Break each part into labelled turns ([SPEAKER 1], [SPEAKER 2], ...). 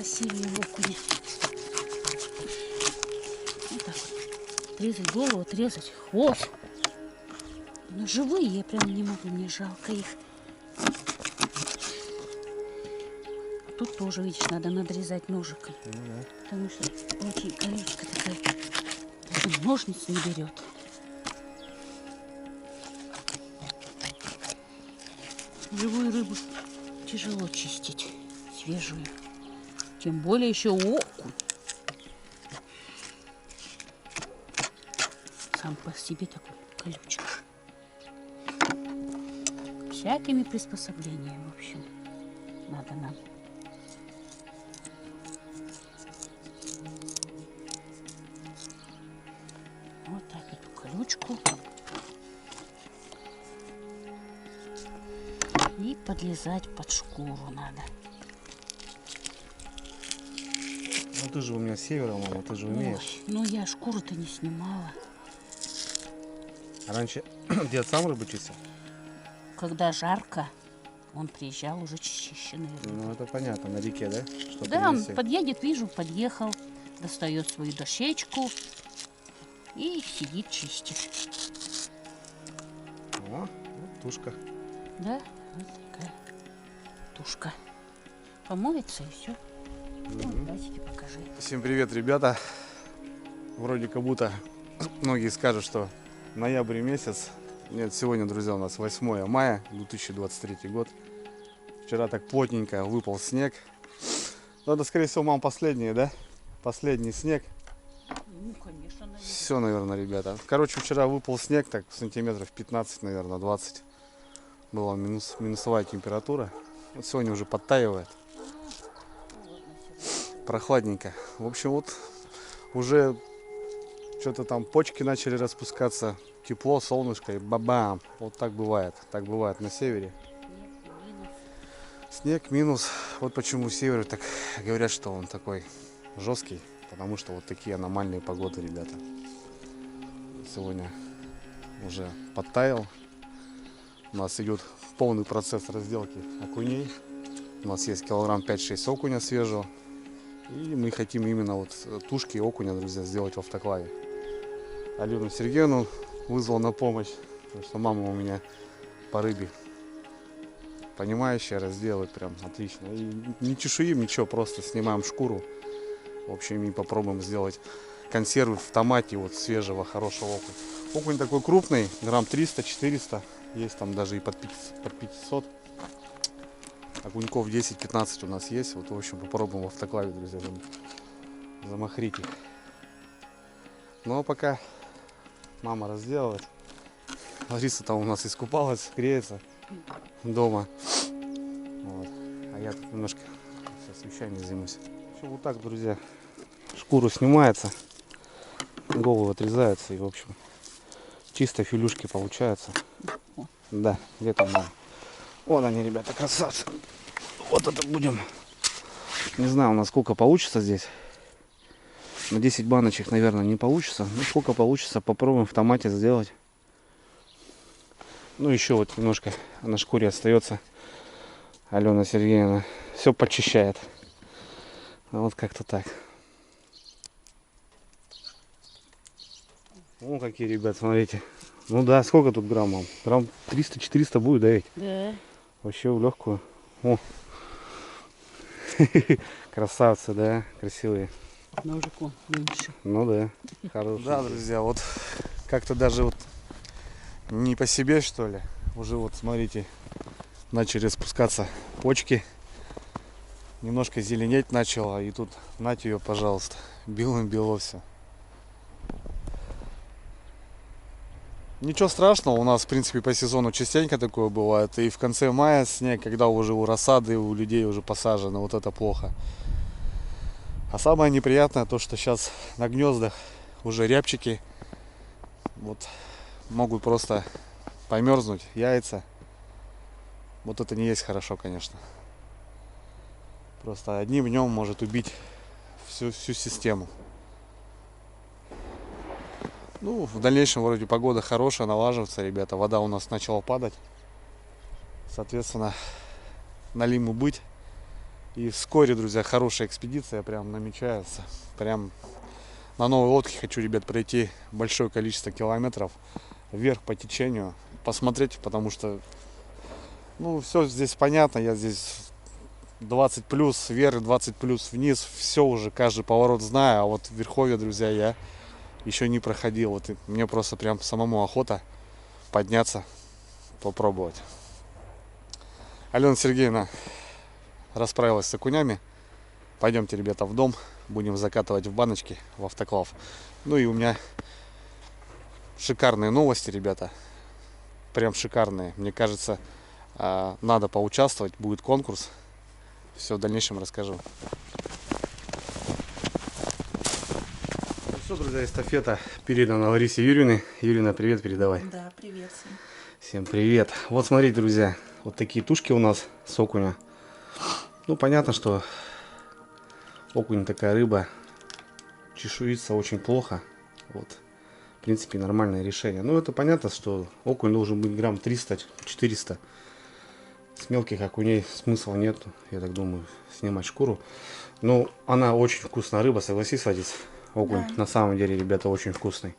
[SPEAKER 1] красивые окуни. Вот так вот. Отрезать голову, отрезать хвост. Но живые я прям не могу, мне жалко их. Тут тоже, видишь, надо надрезать ножиком. Потому что очень колючка такая. Даже ножниц не берет. Живую рыбу тяжело чистить, свежую. Тем более еще окунь. Сам по себе такой колючий. Всякими приспособлениями, в общем, надо нам. Вот так эту колючку. И подлезать под шкуру надо.
[SPEAKER 2] Ну ты же у меня с севера, мама, ты же умеешь.
[SPEAKER 1] Ой, ну я шкуру-то не снимала.
[SPEAKER 2] А раньше дед сам рыбу чистил?
[SPEAKER 1] Когда жарко, он приезжал уже чищенный.
[SPEAKER 2] Ну это понятно, на реке, да? Что
[SPEAKER 1] Да, он
[SPEAKER 2] принести?
[SPEAKER 1] подъедет, вижу, подъехал, достает свою дощечку и сидит, чистит.
[SPEAKER 2] О, вот тушка.
[SPEAKER 1] Да, вот такая тушка. Помоется и все. Ну, дайте покажи.
[SPEAKER 2] Всем привет, ребята. Вроде как будто многие скажут, что ноябрь месяц. Нет, сегодня, друзья, у нас 8 мая 2023 год. Вчера так плотненько выпал снег. Но это, скорее всего, мам, последний, да? Последний снег.
[SPEAKER 1] Ну, конечно, наверное.
[SPEAKER 2] Все, наверное, ребята. Короче, вчера выпал снег, так сантиметров 15, наверное, 20. Была минусовая температура. Вот сегодня уже подтаивает. Прохладненько. В общем, вот уже что-то там почки начали распускаться. Тепло, солнышко и бабам. Вот так бывает. Так бывает на севере. Снег минус. Вот почему север так говорят, что он такой жесткий. Потому что вот такие аномальные погоды, ребята. Сегодня уже подтаял. У нас идет полный процесс разделки окуней. У нас есть килограмм 5-6 окуня свежего. И мы хотим именно вот тушки и окуня, друзья, сделать в автоклаве. Алену Сергеевну вызвал на помощь, потому что мама у меня по рыбе понимающая, разделает прям отлично. И не чешуим, ничего, просто снимаем шкуру. В общем, и попробуем сделать консервы в томате вот свежего, хорошего окуня. Окунь такой крупный, грамм 300-400, есть там даже и под 500. Окуньков 10-15 у нас есть. Вот, в общем, попробуем в автоклаве, друзья, замахрить их. Ну, а пока мама разделывает. Лариса там у нас искупалась, греется дома. Вот. А я тут немножко сейчас вещами займусь. Вот так, друзья, шкуру снимается, голову отрезается и, в общем, чисто филюшки получаются. Да, где-то мама. Вот они, ребята, красавцы. Вот это будем. Не знаю, у нас сколько получится здесь. На 10 баночек, наверное, не получится. Ну, сколько получится, попробуем в томате сделать. Ну, еще вот немножко на шкуре остается. Алена Сергеевна все почищает. Вот как-то так. О, какие, ребят, смотрите. Ну да, сколько тут граммов? Грамм 300-400 будет, да ведь?
[SPEAKER 1] Да.
[SPEAKER 2] Вообще в легкую. О. Красавцы, да, красивые.
[SPEAKER 1] Ножик он меньше.
[SPEAKER 2] Ну да, хороший. Да, друзья, вот как-то даже вот не по себе, что ли. Уже вот, смотрите, начали спускаться почки. Немножко зеленеть начало, и тут, нате ее, пожалуйста, белым-бело все. Ничего страшного, у нас, в принципе, по сезону частенько такое бывает. И в конце мая снег, когда уже у рассады, у людей уже посажено, вот это плохо. А самое неприятное то, что сейчас на гнездах уже рябчики вот могут просто померзнуть, яйца. Вот это не есть хорошо, конечно. Просто одним днем может убить всю систему. Ну, в дальнейшем вроде погода хорошая, налаживается, ребята. Вода у нас начала падать. Соответственно, налиму быть. И вскоре, друзья, хорошая экспедиция прям намечается. Прям на новой лодке хочу, ребят, пройти большое количество километров вверх по течению, посмотреть, потому что, ну, все здесь понятно, я здесь 20 плюс вверх, 20 плюс вниз, все уже, каждый поворот знаю, а вот в Верховье, друзья, я еще не проходил. Вот и мне просто прям самому охота подняться, попробовать. Алена Сергеевна расправилась с окунями. Пойдемте, ребята, в дом, будем закатывать в баночки, в автоклав. Ну и у меня шикарные новости, ребята, прям шикарные. Мне кажется, надо поучаствовать, будет конкурс. Все в дальнейшем расскажу. Все, друзья, эстафета передана Ларисе Юрьевне. Юрьевна, привет передавай.
[SPEAKER 1] Да, привет всем.
[SPEAKER 2] Всем привет. Вот смотрите, друзья, вот такие тушки у нас с окуня. Ну, понятно, что окунь такая рыба, чешуется очень плохо. Вот, в принципе, нормальное решение. Ну, это понятно, что окунь должен быть грамм 300-400. С мелких окуней смысла нет, я так думаю, снимать шкуру. Ну, она очень вкусная рыба, согласись, Вадис? Окунь
[SPEAKER 1] Да.
[SPEAKER 2] на самом деле, ребята, очень вкусный.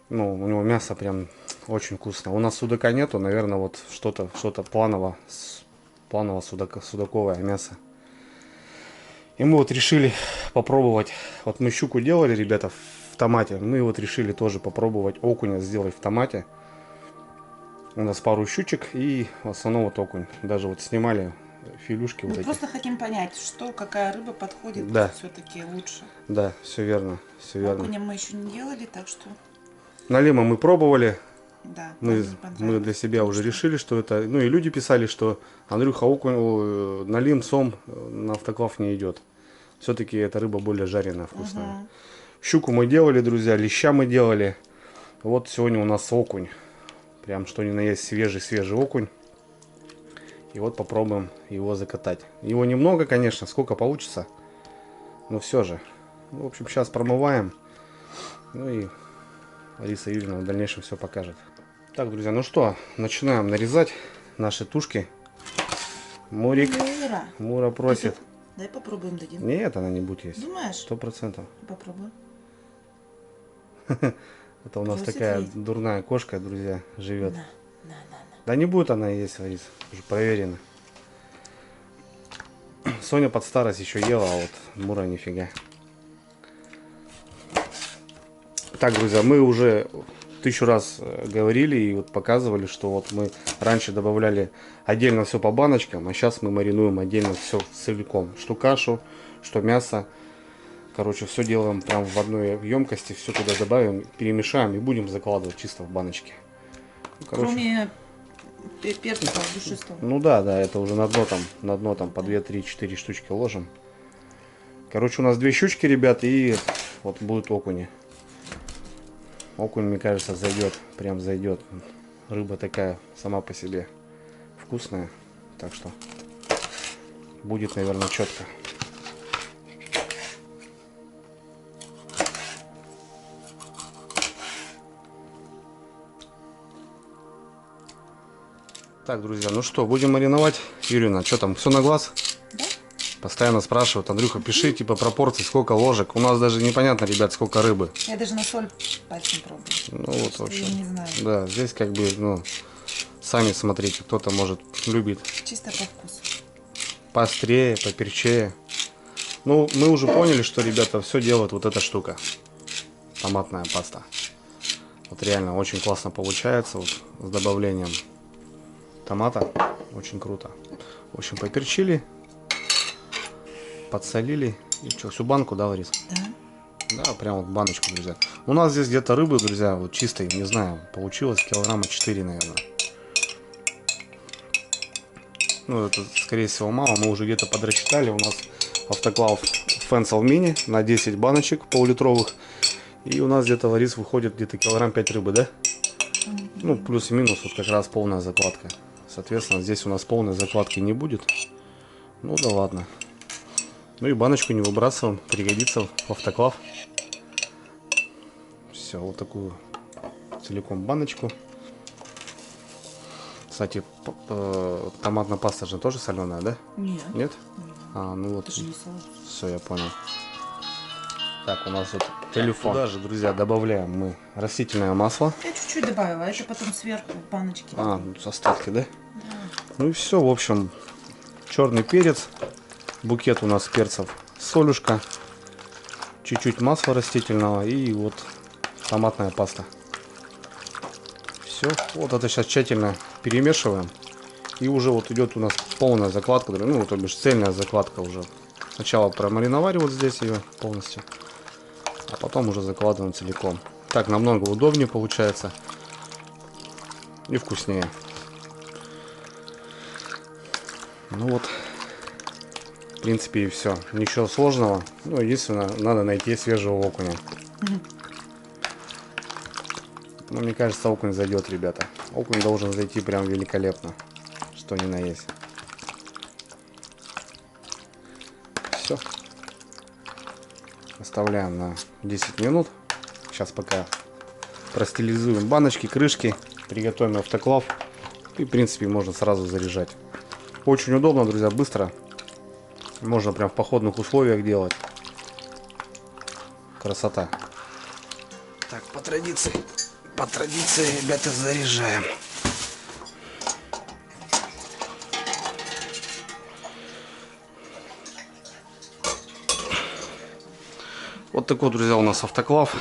[SPEAKER 2] Ну, у него мясо прям очень вкусно. У нас судака нету, наверное, вот что-то планово судаковое мясо. И мы вот решили попробовать. Вот мы щуку делали, ребята, в томате. Мы вот решили тоже попробовать окуня сделать в томате. У нас пару щучек и в основном вот окунь. Даже вот снимали филюшки
[SPEAKER 3] Мы
[SPEAKER 2] вот эти.
[SPEAKER 3] просто хотим понять, что, какая рыба подходит
[SPEAKER 2] Да.
[SPEAKER 3] все-таки лучше.
[SPEAKER 2] Да, все верно, все верно.
[SPEAKER 3] Окуня мы еще не делали, так что
[SPEAKER 2] Налима мы пробовали.
[SPEAKER 3] да.
[SPEAKER 2] Мы
[SPEAKER 3] нам не понравилось.
[SPEAKER 2] для себя уже
[SPEAKER 3] Потому
[SPEAKER 2] решили, что это... Ну и люди писали, что Андрюха, окунь, налим, сом на автоклав не идет. Все-таки эта рыба более жареная, вкусная.
[SPEAKER 3] Мгм.
[SPEAKER 2] Щуку мы делали, друзья, леща мы делали. Вот сегодня у нас окунь. Прям что ни на есть свежий окунь. И вот попробуем его закатать. Его немного, конечно, сколько получится. Но все же. Ну, в общем, сейчас промываем. Ну и Лариса Юрьевна в дальнейшем все покажет. Так, друзья, ну что, начинаем нарезать наши тушки. Мурик,
[SPEAKER 3] Мура.
[SPEAKER 2] Мура просит.
[SPEAKER 3] Дай попробуем, дадим.
[SPEAKER 2] Нет, она не будет есть.
[SPEAKER 3] Думаешь?
[SPEAKER 2] 100%.
[SPEAKER 3] Попробуй.
[SPEAKER 2] Это у нас
[SPEAKER 3] Просит
[SPEAKER 2] такая
[SPEAKER 3] есть.
[SPEAKER 2] дурная кошка, друзья, живет.
[SPEAKER 3] На.
[SPEAKER 2] Да не будет она есть, Ларис, уже проверено. Соня под старость еще ела, а вот Мура нифига. Так, друзья, мы уже 1000 раз говорили и вот показывали, что вот мы раньше добавляли отдельно все по баночкам, а сейчас мы маринуем отдельно все целиком. Что кашу, что мясо. Короче, все делаем прям в одной емкости, все туда добавим, перемешаем и будем закладывать чисто в баночки. Ну, короче,
[SPEAKER 3] Кроме перца душистого.
[SPEAKER 2] ну да, это уже на дно там по 2, 3, 4 штучки ложим. Короче, у нас 2 щучки, ребят, и вот будут окуни. Окунь, мне кажется, зайдет, прям зайдет. Рыба такая сама по себе вкусная, так что будет, наверное, четко. Так, друзья, ну что, будем мариновать. Юрьевна, что там, все на глаз?
[SPEAKER 3] Да?
[SPEAKER 2] Постоянно спрашивают, Андрюха, пиши типа пропорции, сколько ложек. У нас даже непонятно, ребят, сколько рыбы.
[SPEAKER 3] Я даже на соль пальцем пробую.
[SPEAKER 2] Ну вот, в
[SPEAKER 3] Я
[SPEAKER 2] общем,
[SPEAKER 3] не знаю.
[SPEAKER 2] да, здесь как бы, ну, сами смотрите, кто-то может любит
[SPEAKER 3] Чисто по вкусу.
[SPEAKER 2] поострее, поперчее. Ну, мы уже поняли, что, ребята, все делает вот эта штука. Томатная паста. Вот реально очень классно получается вот, с добавлением томата. Очень круто. В общем, поперчили, подсолили. И что, всю банку, да, Ларис?
[SPEAKER 3] Да.
[SPEAKER 2] Да, прям вот баночку, друзья. У нас здесь где-то рыбы, друзья, вот чистой, не знаю, получилось килограмма 4, наверное. Ну, это, скорее всего, мало. Мы уже где-то подрасчитали. У нас автоклав Фенсел Мини на 10 баночек пол-литровых. И у нас где-то, Ларис, выходит где-то килограмм 5 рыбы, да? Ну, плюс и минус, вот как раз полная закладка. Соответственно, здесь у нас полной закладки не будет. Ну да ладно. Ну и баночку не выбрасываем, пригодится в автоклав. Все, вот такую целиком баночку. Кстати, томатная паста же тоже соленая, да?
[SPEAKER 3] Нет.
[SPEAKER 2] Нет? А, ну вот.
[SPEAKER 3] Это же не соус.
[SPEAKER 2] Все, я понял. Так, у нас вот телефон. Туда же, друзья, добавляем мы растительное масло.
[SPEAKER 3] Я чуть-чуть добавила, а это потом сверху баночки.
[SPEAKER 2] А, остатки, да? Ну и все, в общем, черный перец, букет у нас перцев, солюшка, чуть-чуть масла растительного и вот томатная паста. Все, вот это сейчас тщательно перемешиваем. И уже вот идет у нас полная закладка, ну, то бишь цельная закладка уже. Сначала промариновали вот здесь ее полностью, а потом уже закладываем целиком. Так намного удобнее получается и вкуснее. Ну вот, в принципе, и все. Ничего сложного. Ну, единственное, надо найти свежего окуня. Ну, мне кажется, окунь зайдет, ребята. Окунь должен зайти прям великолепно. Что ни на есть. Все. Оставляем на 10 минут. Сейчас пока простерилизуем баночки, крышки. Приготовим автоклав. И, в принципе, можно сразу заряжать. Очень удобно, друзья, быстро. Можно прям в походных условиях делать. Красота. Так, по традиции, ребята, заряжаем. Вот такой, друзья, у нас автоклав.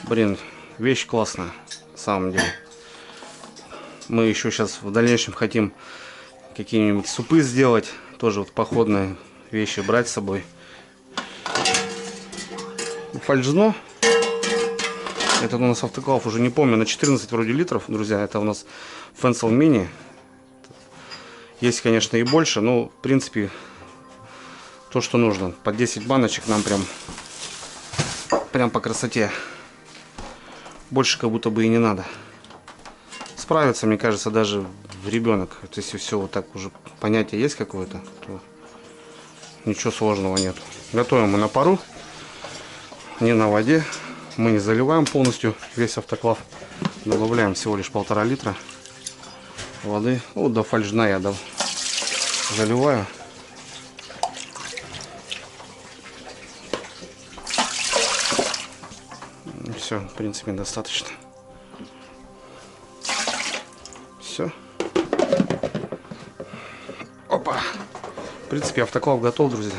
[SPEAKER 2] Блин, вещь классная, на самом деле. Мы еще сейчас в дальнейшем хотим какие-нибудь супы сделать. Тоже вот походные вещи брать с собой. Фольжно. Это у нас автоклав, уже не помню, на 14 вроде литров, друзья. Это у нас Fensel Mini. Есть, конечно, и больше, но в принципе то, что нужно. По 10 баночек нам прям по красоте. Больше как будто бы и не надо. Справится, мне кажется, даже ребенок. Вот если все вот так уже понятие есть какое-то, то ничего сложного нет. Готовим мы на пару, не на воде. Мы не заливаем полностью весь автоклав. Добавляем всего лишь 1,5 литра воды. Вот до фольжна я заливаю. Все, в принципе, достаточно. Все. Опа. В принципе, автоклав готов, друзья.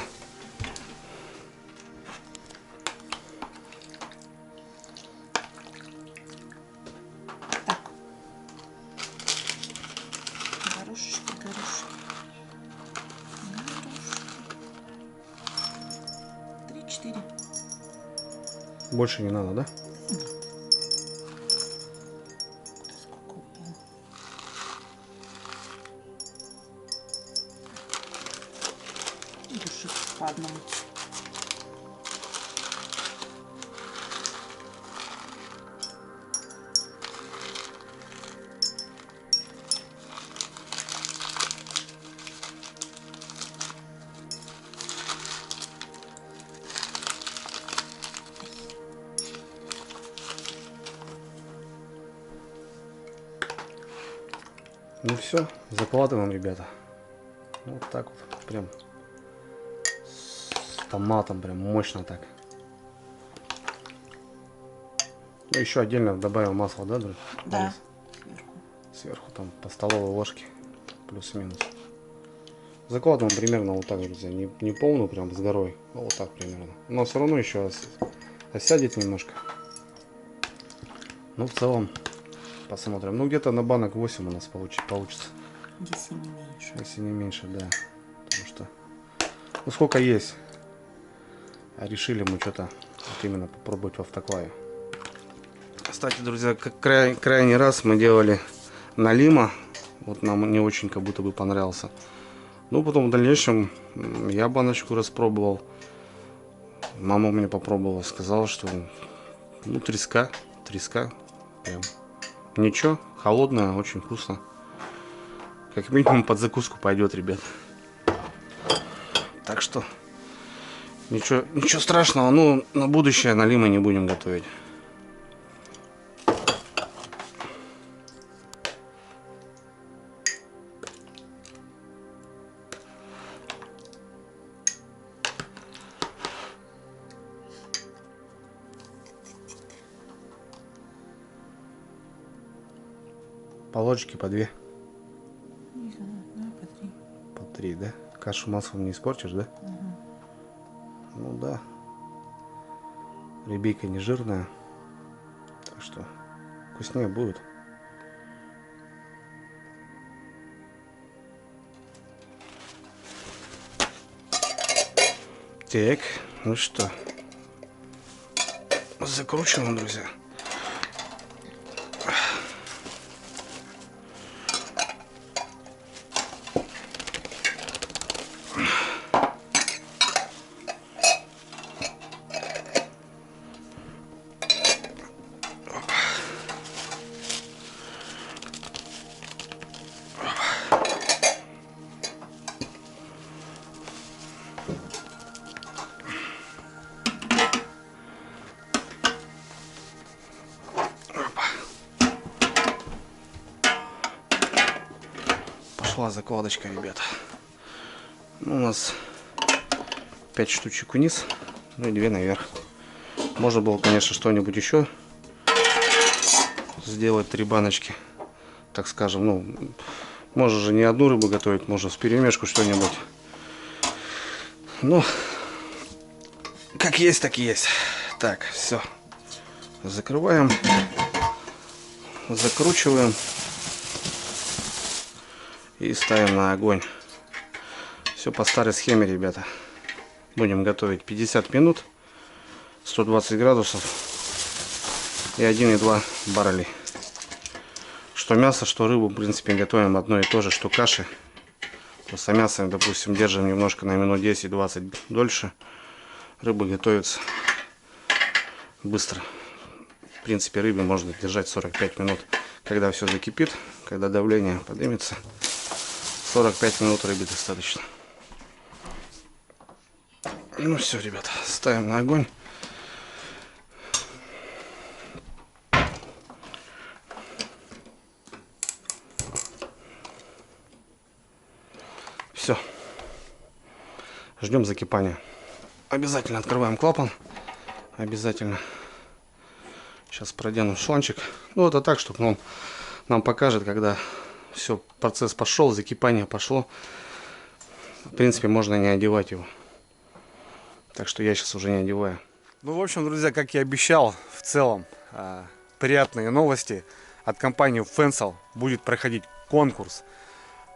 [SPEAKER 3] Горошечки, горошки. 3-4.
[SPEAKER 2] Больше не надо, да?
[SPEAKER 3] Сколько упало? Души по одному.
[SPEAKER 2] Ну все, закладываем, ребята. Вот так вот, прям с томатом, прям мощно так. Ну, еще отдельно добавим масло, да, друзья?
[SPEAKER 3] Да.
[SPEAKER 2] Сверху там по столовой ложке, плюс-минус. Закладываем примерно вот так, друзья, не полную прям с горой, а вот так примерно. Но все равно еще осядет немножко. Ну, в целом, посмотрим. Ну, где-то на банок 8 у нас получится.
[SPEAKER 3] Если не меньше.
[SPEAKER 2] Если не меньше, да. Потому что, ну, сколько есть. А решили мы что-то вот именно попробовать в автоклаве. Кстати, друзья, как крайний раз мы делали налима. Вот нам не очень как будто бы понравился. Ну, потом в дальнейшем я баночку распробовал. Мама у меня попробовала, сказала, что ну, треска прям ничего, холодная, очень вкусно. Как минимум под закуску пойдет, ребят. Так что ничего страшного, ну, на будущее налима не будем готовить. По ложечке, по 2.
[SPEAKER 3] Не знаю, да, по 3.
[SPEAKER 2] По 3, да? Кашу маслом не испортишь, да?
[SPEAKER 3] Ага.
[SPEAKER 2] Ну да. Рябейка не жирная. Так что вкуснее будет. Так, ну что, закручиваем, друзья. Пошла закладочка, ребята. Ну, у нас 5 штучек вниз, ну и 2 наверх. Можно было, конечно, что-нибудь еще сделать, 3 баночки, так скажем. Ну, можно же не одну рыбу готовить, можно в перемешку что-нибудь. Ну, как есть, так и есть. Так, все. Закрываем, закручиваем и ставим на огонь. Все по старой схеме, ребята. Будем готовить 50 минут, 120 градусов и 1,2 баррелей. Что мясо, что рыбу, в принципе, готовим одно и то же, что каши. Просто мясо, допустим, держим немножко на минут 10-20 дольше. Рыба готовится быстро. В принципе, рыбе можно держать 45 минут. Когда все закипит, когда давление поднимется, 45 минут рыбе достаточно. Ну все, ребята, ставим на огонь. Все. Ждем закипания. Обязательно открываем клапан. Обязательно. Сейчас продену шланчик. Ну, это так, чтобы он нам покажет, когда все, процесс пошел, закипание пошло. В принципе, можно не одевать его. Так что я сейчас уже не одеваю. Ну, в общем, друзья, как я обещал, в целом, приятные новости. От компании Fensal будет проходить конкурс.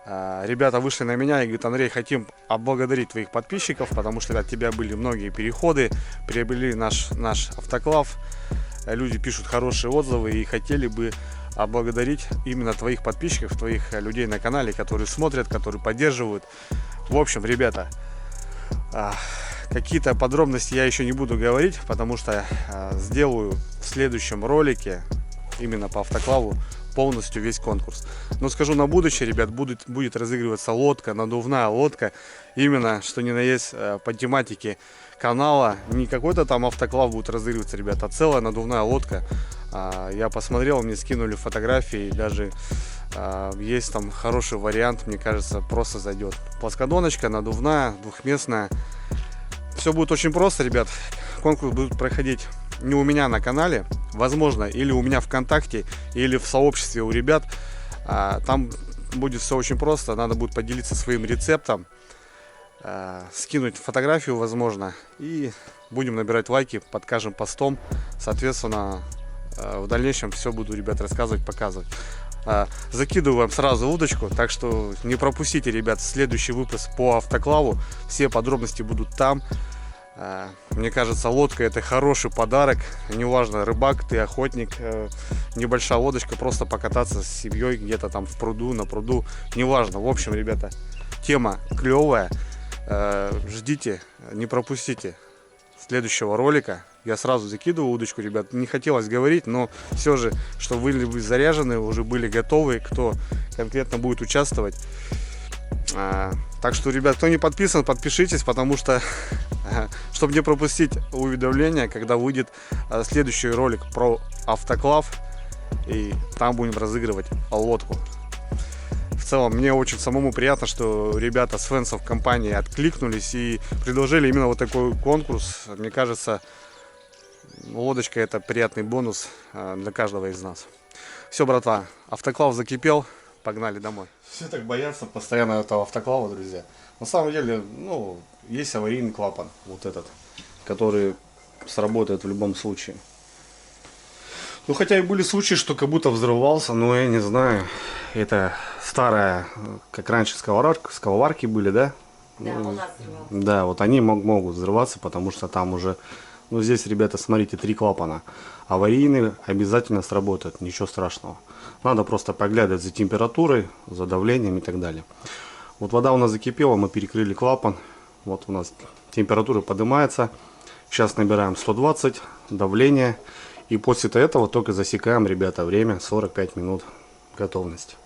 [SPEAKER 2] Ребята вышли на меня и говорят: Андрей, хотим облагодарить твоих подписчиков, потому что от тебя были многие переходы, приобрели наш автоклав. Люди пишут хорошие отзывы и хотели бы облагодарить именно твоих подписчиков, твоих людей на канале, которые смотрят, которые поддерживают. В общем, ребята, какие-то подробности я еще не буду говорить, потому что сделаю в следующем ролике именно по автоклаву полностью весь конкурс. Но скажу на будущее, ребят, будет разыгрываться лодка, надувная лодка, именно что ни на есть по тематике канала. Не какой-то там автоклав будет разыгрываться, ребят, а целая надувная лодка. Я посмотрел, мне скинули фотографии, даже есть там хороший вариант, мне кажется, просто зайдет. Плоскодоночка, надувная, двухместная. Все будет очень просто, ребят. Конкурс будет проходить не у меня на канале, возможно, или у меня ВКонтакте, или в сообществе у ребят. Там будет все очень просто. Надо будет поделиться своим рецептом, скинуть фотографию, возможно, и будем набирать лайки под каждым постом. Соответственно, в дальнейшем все буду, ребят, рассказывать, показывать. Закидываю вам сразу удочку, так что не пропустите, ребят, следующий выпуск по автоклаву. Все подробности будут там. Мне кажется, лодка — это хороший подарок. Неважно, рыбак ты, охотник, небольшая лодочка, просто покататься с семьей где-то там в пруду, на пруду, неважно. В общем, ребята, тема клевая. Ждите, не пропустите следующего ролика. Я сразу закидываю удочку, ребят. Не хотелось говорить, но все же, что вы были заряжены, уже были готовы, кто конкретно будет участвовать. Так что, ребят, кто не подписан, подпишитесь, потому что, чтобы не пропустить уведомления, когда выйдет следующий ролик про автоклав, и там будем разыгрывать лодку. В целом, мне очень самому приятно, что ребята с Fensal компании откликнулись и предложили именно вот такой конкурс. Мне кажется, Лодочка это приятный бонус для каждого из нас. Все, братва, автоклав закипел, погнали домой. Все так боятся постоянно этого автоклава, друзья. На самом деле, ну, есть аварийный клапан, вот этот, который сработает в любом случае. Ну, хотя и были случаи, что как будто взрывался, но я не знаю. Это старая, как раньше сковородки были, да?
[SPEAKER 1] Да, у нас взрывался.
[SPEAKER 2] Да, вот они могут взрываться, потому что там уже... Ну, здесь, ребята, смотрите, 3 клапана. Аварийный обязательно сработает, ничего страшного. Надо просто поглядывать за температурой, за давлением и так далее. Вот вода у нас закипела, мы перекрыли клапан. Вот у нас температура поднимается. Сейчас набираем 120, давление. И после этого только засекаем, ребята, время 45 минут готовности.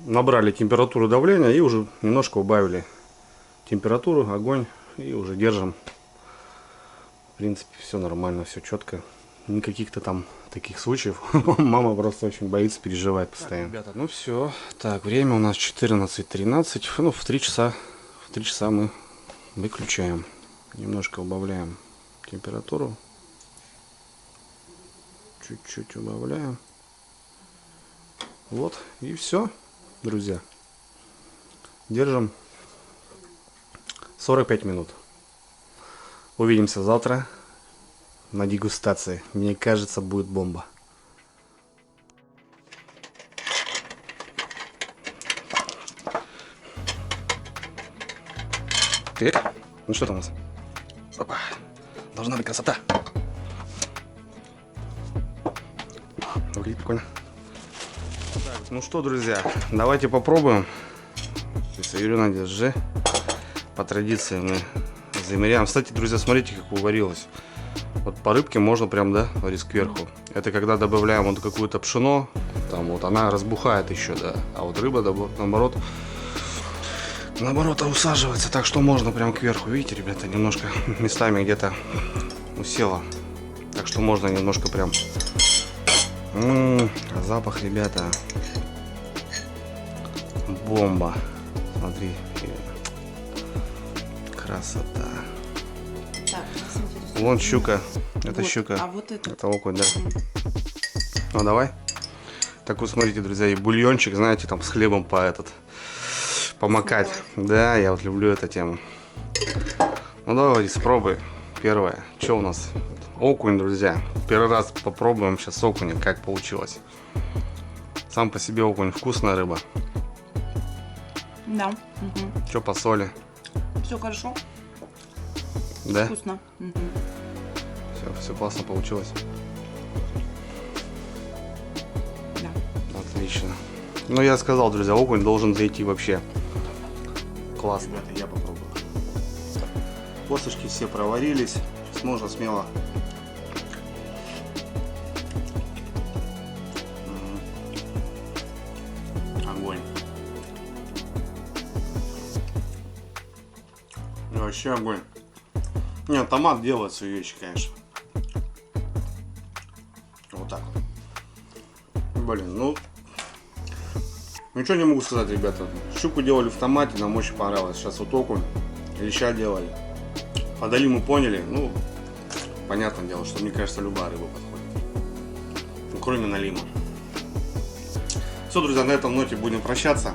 [SPEAKER 2] Набрали температуру давления и уже немножко убавили температуру, огонь. И уже держим. В принципе, все нормально, все четко. Никаких-то там таких случаев. Мама просто очень боится, переживает постоянно. Так, ребята, ну все. Так, время у нас 14:13. Ну, в 3 часа мы выключаем. Немножко убавляем температуру. Чуть-чуть убавляем. Вот, и все, друзья. Держим 45 минут. Увидимся завтра на дегустации. Мне кажется, будет бомба. Теперь, ну что там у нас? Опа. Должна быть красота. Выглядит прикольно. Так, ну что, друзья, давайте попробуем. Юрина, держи. По традиции мы замеряем. Кстати, друзья, смотрите, как уварилось. Вот по рыбке можно прям, да, варить кверху. Это когда добавляем вот какую-то пшено, там вот она разбухает еще, да. А вот рыба, наоборот усаживается. Так что можно прям кверху. Видите, ребята, немножко местами где-то усела. Так что можно немножко прям... запах, ребята. Бомба. Смотри. Красота.
[SPEAKER 3] Так, нас интересует.
[SPEAKER 2] Вон щука. Это
[SPEAKER 3] Вот,
[SPEAKER 2] щука.
[SPEAKER 3] а вот это?
[SPEAKER 2] Это окунь, да. Ну давай. Так вот, смотрите, друзья, и бульончик, знаете, там с хлебом помакать. Да, я вот люблю эту тему. Ну давай, попробуй. Первое. Что у нас? Окунь, друзья. Первый раз попробуем сейчас окуня, как получилось. Сам по себе окунь все рыба.
[SPEAKER 3] Да. Угу.
[SPEAKER 2] Что по соли?
[SPEAKER 3] Все хорошо.
[SPEAKER 2] Да?
[SPEAKER 3] Вкусно. Угу.
[SPEAKER 2] Все классно получилось.
[SPEAKER 3] Да.
[SPEAKER 2] Отлично. Ну я сказал, друзья, окунь должен зайти вообще. Классно. Ребята, я попробую. Косточки все проварились. Сейчас можно смело. Огонь. Вообще огонь. Нет, томат делает свои вещи, конечно. Вот так. Блин, ну... Ничего не могу сказать, ребята. Щуку делали в томате, нам очень понравилось. Сейчас вот окунь, леща делали. Подали, мы поняли. Ну, понятное дело, что, мне кажется, любая рыба подходит. Ну, кроме налима. Все, друзья, на этом ноте будем прощаться.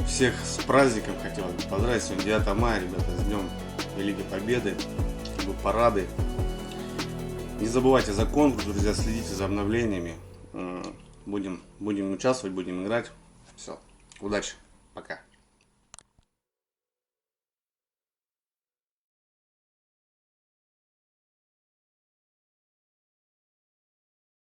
[SPEAKER 2] Всех с праздником хотелось бы поздравить. Сегодня 9 мая, ребята, с Днем Великой Победы, парады. Не забывайте за конкурс, друзья, следите за обновлениями. Будем участвовать, будем играть. Все, удачи, пока.